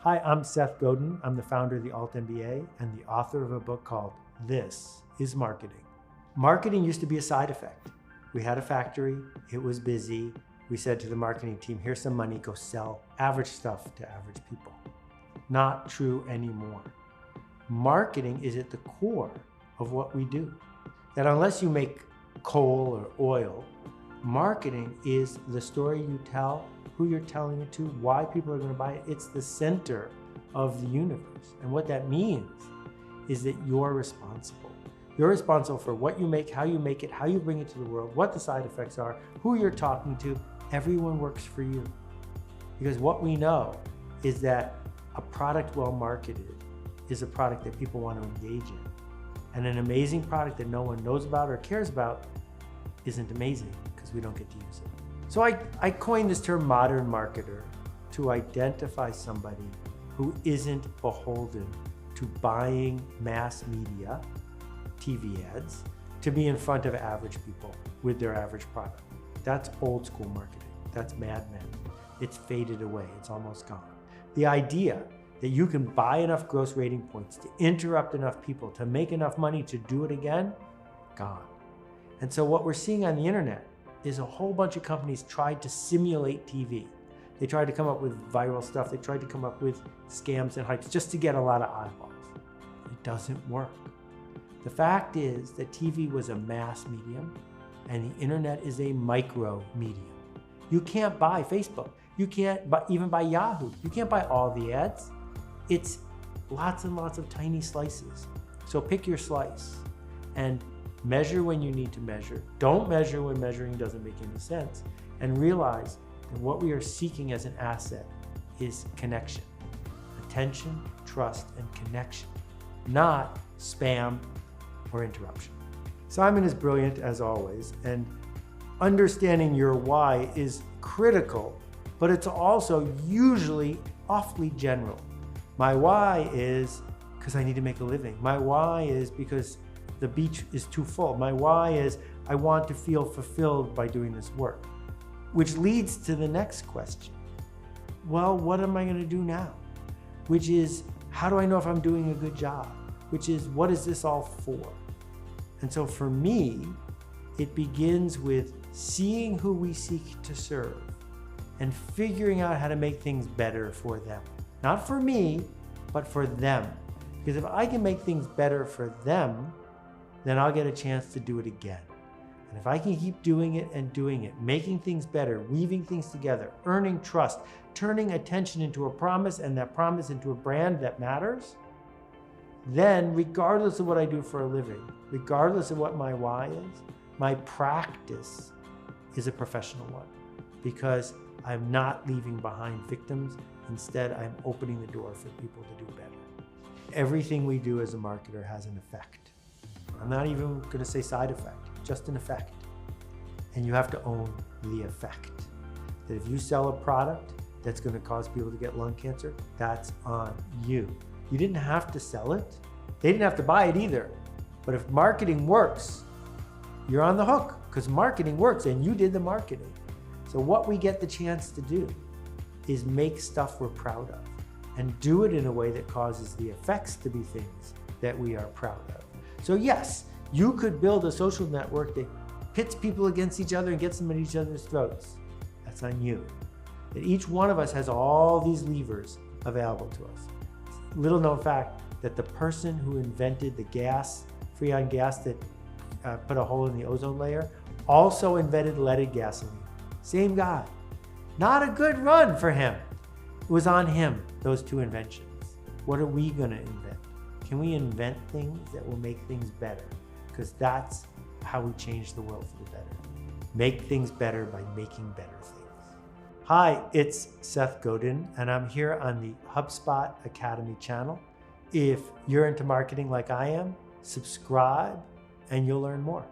Hi, I'm Seth Godin. I'm the founder of the altMBA and the author of a book called This is Marketing. Marketing used to be a side effect. We had a factory, it was busy. We said to the marketing team, here's some money, go sell average stuff to average people. Not true anymore. Marketing is at the core of what we do. That unless you make coal or oil, marketing is the story you tell, who you're telling it to, why people are going to buy it. It's the center of the universe. And what that means is that you're responsible. You're responsible for what you make, how you make it, how you bring it to the world, what the side effects are, who you're talking to. Everyone works for you. Because what we know is that a product well marketed is a product that people want to engage in. And an amazing product that no one knows about or cares about isn't amazing because we don't get to use it. So I coined this term modern marketer to identify somebody who isn't beholden to buying mass media, TV ads, to be in front of average people with their average product. That's old school marketing. That's Mad Men. It's faded away. It's almost gone. The idea that you can buy enough gross rating points to interrupt enough people to make enough money to do it again, gone. And so what we're seeing on the internet is a whole bunch of companies tried to simulate TV. They tried to come up with viral stuff. They tried to come up with scams and hypes just to get a lot of eyeballs. It doesn't work. The fact is that TV was a mass medium and the internet is a micro medium. You can't buy Facebook. You can't even buy Yahoo. You can't buy all the ads. It's lots and lots of tiny slices. So pick your slice and measure when you need to measure. Don't measure when measuring doesn't make any sense. And realize that what we are seeking as an asset is connection. Attention, trust, and connection, not spam or interruption. Simon is brilliant as always, and understanding your why is critical, but it's also usually awfully general. My why is because I need to make a living. My why is because the beach is too full. My why is I want to feel fulfilled by doing this work. Which leads to the next question. Well, what am I going to do now? Which is, how do I know if I'm doing a good job? Which is, what is this all for? And so for me, it begins with seeing who we seek to serve and figuring out how to make things better for them. Not for me, but for them. Because if I can make things better for them, then I'll get a chance to do it again. And if I can keep doing it and doing it, making things better, weaving things together, earning trust, turning attention into a promise and that promise into a brand that matters, then regardless of what I do for a living, regardless of what my why is, my practice is a professional one because I'm not leaving behind victims. Instead, I'm opening the door for people to do better. Everything we do as a marketer has an effect. I'm not even going to say side effect, just an effect. And you have to own the effect. That if you sell a product that's going to cause people to get lung cancer, that's on you. You didn't have to sell it. They didn't have to buy it either. But if marketing works, you're on the hook because marketing works and you did the marketing. So what we get the chance to do is make stuff we're proud of and do it in a way that causes the effects to be things that we are proud of. So yes, you could build a social network that pits people against each other and gets them at each other's throats. That's on you. That each one of us has all these levers available to us. Little known fact that the person who invented the gas, Freon gas that put a hole in the ozone layer, also invented leaded gasoline. Same guy. Not a good run for him. It was on him, those two inventions. What are we going to invent? Can we invent things that will make things better? Because that's how we change the world for the better. Make things better by making better things. Hi, it's Seth Godin, and I'm here on the HubSpot Academy channel. If you're into marketing like I am, subscribe and you'll learn more.